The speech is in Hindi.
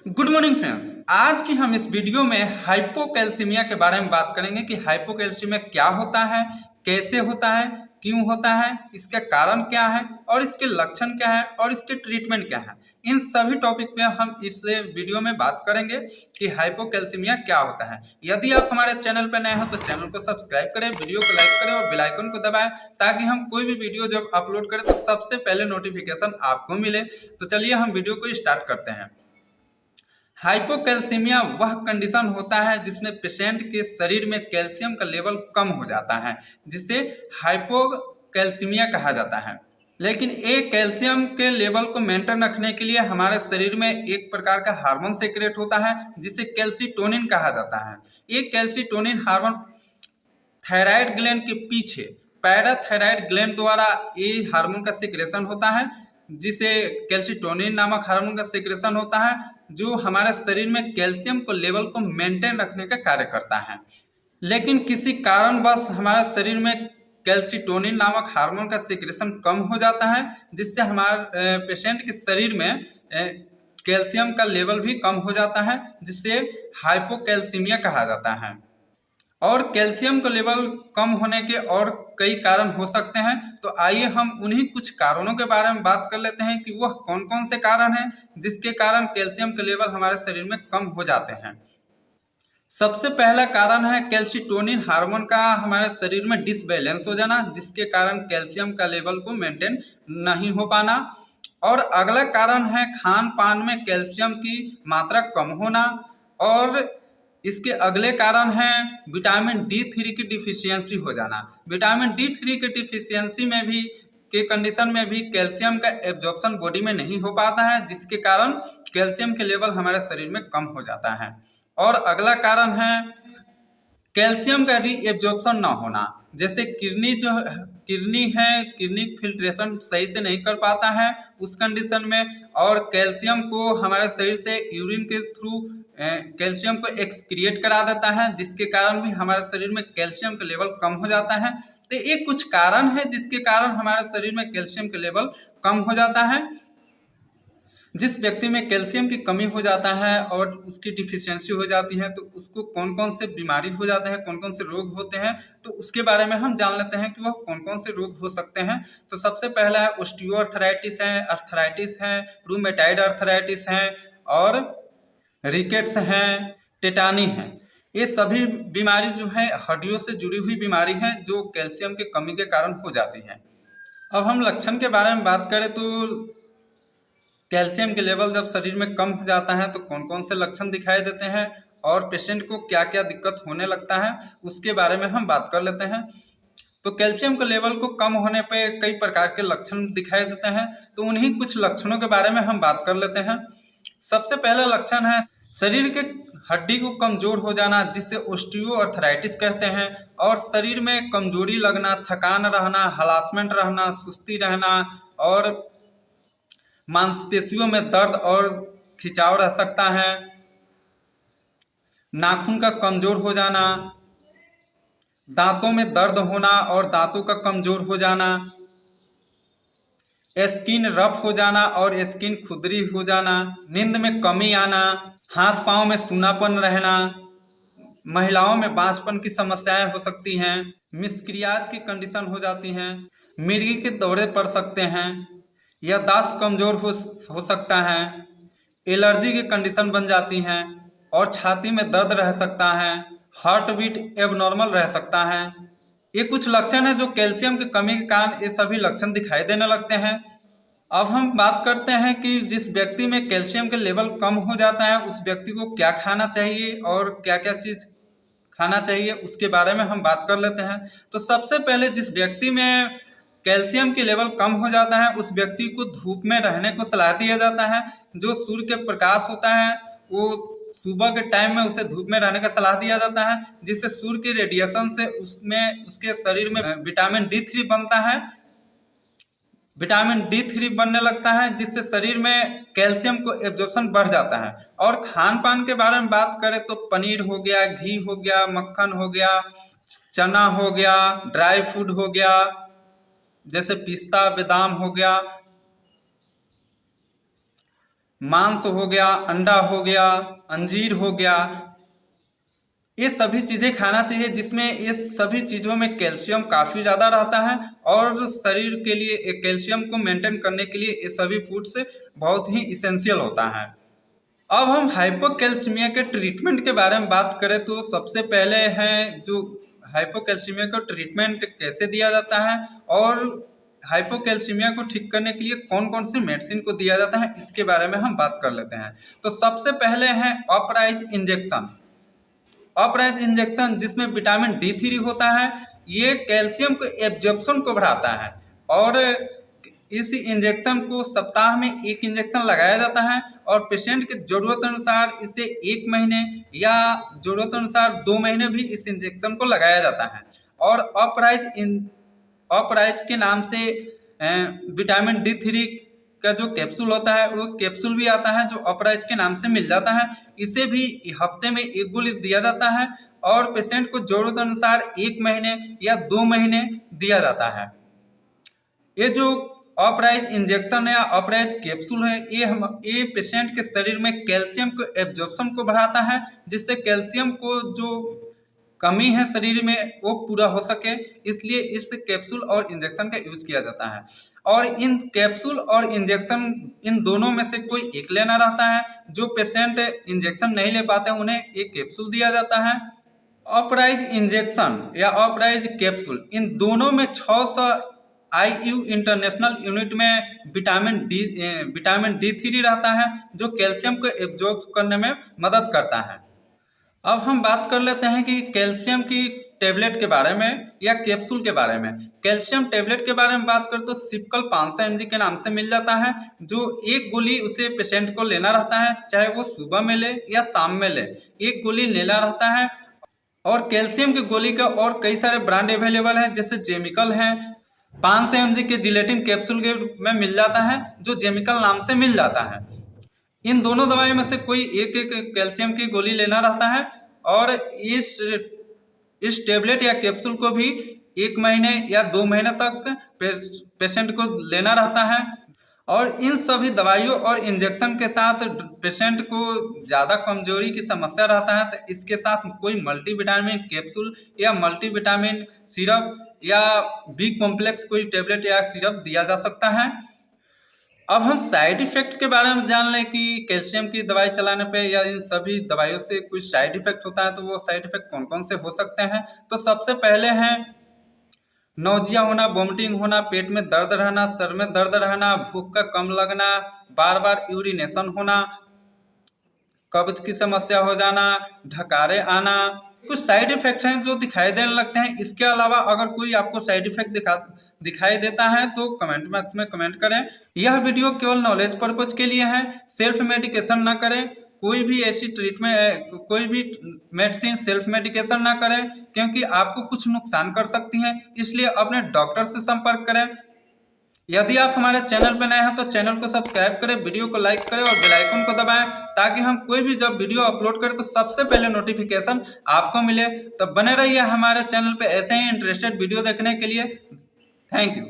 Good morning friends. आज की हम इस वीडियो में हाइपोकैल्सीमिया के बारे में बात करेंगे कि हाइपोकैल्सीमिया क्या होता है, कैसे होता है, क्यों होता है, इसका कारण क्या है और इसके लक्षण क्या है और इसके ट्रीटमेंट क्या है। इन सभी टॉपिक पे हम इस वीडियो में बात करेंगे कि हाइपोकैल्सीमिया क्या होता है। यदि आप हमारे चैनल पर नए हो तो चैनल को सब्सक्राइब करें, वीडियो को लाइक करें और बेल आइकन को दबाएं ताकि हम कोई भी वीडियो जब अपलोड करें तो सबसे पहले नोटिफिकेशन आपको मिले। तो चलिए हम वीडियो को स्टार्ट करते हैं। हाइपोकैल्सीमिया वह कंडीशन होता है जिसमें पेशेंट के शरीर में कैल्शियम का लेवल कम हो जाता है, जिसे हाइपोकैल्सीमिया कहा जाता है। लेकिन एक कैल्शियम के लेवल को मेंटेन रखने के लिए हमारे शरीर में एक प्रकार का हार्मोन सेक्रेट होता है जिसे कैल्सीटोनिन कहा जाता है। ये कैल्सीटोनिन हार्मोन थायराइड ग्लैंड के पीछे पैराथायराइड ग्लैंड द्वारा ये हार्मोन का सिक्रेशन होता है, जिसे कैल्सीटोनिन नामक हार्मोन का सिक्रेशन होता है जो हमारे शरीर में कैल्शियम को लेवल को मेंटेन रखने का कार्य करता है। लेकिन किसी कारणवश हमारे शरीर में कैल्सीटोनिन नामक हार्मोन का सिक्रेशन कम हो जाता है, जिससे हमारे पेशेंट के शरीर में कैल्शियम का लेवल भी कम हो जाता है, जिससे हाइपोकैल्सीमिया कहा जाता है। और कैल्शियम का लेवल कम होने के और कई कारण हो सकते हैं, तो आइए हम उन्हीं कुछ कारणों के बारे में बात कर लेते हैं कि वह कौन कौन से कारण हैं जिसके कारण कैल्शियम के लेवल हमारे शरीर में कम हो जाते हैं। सबसे पहला कारण है कैल्सीटोनिन हार्मोन का हमारे शरीर में डिसबैलेंस हो जाना, जिसके कारण कैल्शियम का लेवल को मेंटेन नहीं हो पाना। और अगला कारण है खान पान में कैल्शियम की मात्रा कम होना। और इसके अगले कारण है विटामिन D3 की डिफिशियंसी हो जाना। विटामिन D3 की डिफिशियंसी में भी के कंडीशन में भी कैल्शियम का एब्जॉर्प्शन बॉडी में नहीं हो पाता है, जिसके कारण कैल्शियम के लेवल हमारे शरीर में कम हो जाता है। और अगला कारण है कैल्शियम का रीएब्जॉर्प्शन न होना। जैसे किडनी फिल्ट्रेशन सही से नहीं कर पाता है उस कंडीशन में, और कैल्शियम को हमारे शरीर से यूरिन के थ्रू कैल्शियम को एक्सक्रिएट करा देता है, जिसके कारण भी हमारे शरीर में कैल्शियम का लेवल कम हो जाता है। तो ये कुछ कारण है जिसके कारण हमारे शरीर में कैल्शियम का लेवल कम हो जाता है। जिस व्यक्ति में कैल्शियम की कमी हो जाता है और उसकी डिफिशियंसी हो जाती है तो उसको कौन कौन से बीमारी हो जाते हैं, कौन कौन से रोग होते हैं, तो उसके बारे में हम जान लेते हैं कि वह कौन कौन से रोग हो सकते हैं। तो सबसे पहला है ऑस्टियोआर्थराइटिस है, अर्थराइटिस है, रूमेटाइड अर्थराइटिस है और रिकेट्स हैं, टेटानी है। ये सभी बीमारी जो है हड्डियों से जुड़ी हुई बीमारी है जो कैल्शियम की कमी के कारण हो जाती है। अब हम लक्षण के बारे में बात करें तो कैल्शियम के लेवल जब शरीर में कम हो जाता है तो कौन कौन से लक्षण दिखाई देते हैं और पेशेंट को क्या क्या दिक्कत होने लगता है उसके बारे में हम बात कर लेते हैं। तो कैल्शियम के लेवल को कम होने पे कई प्रकार के लक्षण दिखाई देते हैं, तो उन्हीं कुछ लक्षणों के बारे में हम बात कर लेते हैं। सबसे पहला लक्षण है शरीर के हड्डी को कमजोर हो जाना, जिसे ऑस्टियोआर्थराइटिस कहते हैं। और शरीर में कमजोरी लगना, थकान रहना, हलासमेंट रहना, सुस्ती रहना और मांसपेशियों में दर्द और खिंचाव रह सकता है। नाखून का कमजोर हो जाना, दांतों में दर्द होना और दांतों का कमजोर हो जाना, स्किन रफ हो जाना और स्किन खुरदरी हो जाना, नींद में कमी आना, हाथ पांव में सूनापन रहना, महिलाओं में बांझपन की समस्याएं हो सकती हैं, मिसक्रियाज की कंडीशन हो जाती हैं, मिर्गी के दौरे पड़ सकते हैं, याददाश्त कमजोर हो सकता है, एलर्जी की कंडीशन बन जाती हैं और छाती में दर्द रह सकता है, हार्ट बीट एबनॉर्मल रह सकता है। ये कुछ लक्षण है जो कैल्शियम की कमी के कारण ये सभी लक्षण दिखाई देने लगते हैं। अब हम बात करते हैं कि जिस व्यक्ति में कैल्शियम के लेवल कम हो जाता है उस व्यक्ति को क्या खाना चाहिए और क्या क्या चीज़ खाना चाहिए उसके बारे में हम बात कर लेते हैं। तो सबसे पहले जिस व्यक्ति में कैल्शियम के लेवल कम हो जाता है उस व्यक्ति को धूप में रहने को सलाह दिया जाता है। जो सूर्य के प्रकाश होता है वो सुबह के टाइम में उसे धूप में रहने का सलाह दिया जाता है, जिससे सूर्य के रेडिएशन से उसमें उसके शरीर में विटामिन D3 बनता है। विटामिन D3 बनने लगता है जिससे शरीर में कैल्शियम को एब्जॉर्प्शन बढ़ जाता है। और खान पान के बारे में बात करें तो पनीर हो गया, घी हो गया, मक्खन हो गया, चना हो गया, ड्राई फूड हो गया जैसे पिस्ता बादाम हो गया, मांस हो गया, अंडा हो गया, अंजीर हो गया, ये सभी चीज़ें खाना चाहिए जिसमें ये सभी चीज़ों में कैल्शियम काफ़ी ज़्यादा रहता है और शरीर के लिए कैल्शियम को मेंटेन करने के लिए ये सभी फूड्स बहुत ही इसेंशियल होता है। अब हम हाइपोकैल्सीमिया के ट्रीटमेंट के बारे में बात करें तो सबसे पहले है जो हाइपोकैल्सीमिया का ट्रीटमेंट कैसे दिया जाता है और हाइपोकैल्सीमिया को ठीक करने के लिए कौन कौन सी मेडिसिन को दिया जाता है, इसके बारे में हम बात कर लेते हैं। तो सबसे पहले है अपराइज इंजेक्शन। अपराइज इंजेक्शन जिसमें विटामिन D3 होता है, ये कैल्शियम को एब्जॉर्प्शन को बढ़ाता है और इस इंजेक्शन को सप्ताह में 1 इंजेक्शन लगाया जाता है और पेशेंट की ज़रूरत अनुसार इसे 1 महीने या ज़रूरत अनुसार 2 महीने भी इस इंजेक्शन को लगाया जाता है। और अपराइज के नाम से विटामिन D3 का जो कैप्सूल होता है वो कैप्सूल भी आता है जो अपराइज के नाम से मिल जाता है। इसे भी हफ्ते में 1 गोली दिया जाता है और पेशेंट को ज़रूरत अनुसार 1 महीने या 2 महीने दिया जाता है। ये जो अपराइज इंजेक्शन या अपराइज कैप्सूल है ये पेशेंट के शरीर में कैल्शियम को एब्जॉर्प्शन को बढ़ाता है, जिससे कैल्शियम को जो कमी है शरीर में वो पूरा हो सके, इसलिए इस कैप्सूल और इंजेक्शन का यूज किया जाता है। और इन कैप्सूल और इंजेक्शन इन दोनों में से कोई एक लेना रहता है। जो पेशेंट इंजेक्शन नहीं ले पाते उन्हें एक कैप्सूल दिया जाता है। अपराइज इंजेक्शन या अपराइज कैप्सूल इन दोनों में 600 IU इंटरनेशनल यूनिट में विटामिन D3 रहता है जो कैल्शियम को एब्जॉर्ब करने में मदद करता है। अब हम बात कर लेते हैं कि कैल्शियम की टेबलेट के बारे में या कैप्सूल के बारे में। कैल्शियम टेबलेट के बारे में बात करें तो सिपकल 500 mg के नाम से मिल जाता है, जो 1 गोली उसे पेशेंट को लेना रहता है, चाहे वो सुबह में ले या शाम में ले, 1 गोली लेना रहता है। और कैल्शियम की गोली का और कई सारे ब्रांड अवेलेबल हैं, जैसे जेमिकल है, 500 mg के जिलेटिन कैप्सूल के में मिल जाता है जो जेमिकल नाम से मिल जाता है। इन दोनों दवाइयों में से कोई एक कैल्शियम की गोली लेना रहता है और इस टेबलेट या कैप्सूल को भी 1 महीने या 2 महीने तक पेशेंट को लेना रहता है। और इन सभी दवाइयों और इंजेक्शन के साथ पेशेंट को ज़्यादा कमजोरी की समस्या रहता है, तो इसके साथ कोई मल्टीविटामिन कैप्सूल या मल्टीविटामिन सिरप या बी कॉम्प्लेक्स कोई टेबलेट या सिरप दिया जा सकता है। अब हम साइड इफेक्ट के बारे में जान लें कि कैल्शियम की दवाई चलाने पे या इन सभी दवाइयों से कोई साइड इफेक्ट होता है, तो वो साइड इफेक्ट कौन कौन से हो सकते हैं। तो सबसे पहले हैं नौजिया होना, वोमिटिंग होना, पेट में दर्द रहना, सर में दर्द रहना, भूख का कम लगना, बार बार यूरिनेशन होना, कब्ज की समस्या हो जाना, ढकारे आना, कुछ साइड इफेक्ट हैं जो दिखाई देने लगते हैं। इसके अलावा अगर कोई आपको साइड इफेक्ट दिखाई देता है तो कमेंट बॉक्स में कमेंट करें। यह वीडियो केवल नॉलेज पर्पज के लिए है, सेल्फ मेडिकेशन ना करें। कोई भी ऐसी ट्रीटमेंट, कोई भी मेडिसिन सेल्फ मेडिकेशन ना करें, क्योंकि आपको कुछ नुकसान कर सकती हैं, इसलिए अपने डॉक्टर से संपर्क करें। यदि आप हमारे चैनल पर नए हैं तो चैनल को सब्सक्राइब करें, वीडियो को लाइक करें और बेल आइकन को दबाएं, ताकि हम कोई भी जब वीडियो अपलोड करें तो सबसे पहले नोटिफिकेशन आपको मिले। तो बने रहिए हमारे चैनल पे ऐसे ही इंटरेस्टेड वीडियो देखने के लिए। Thank you.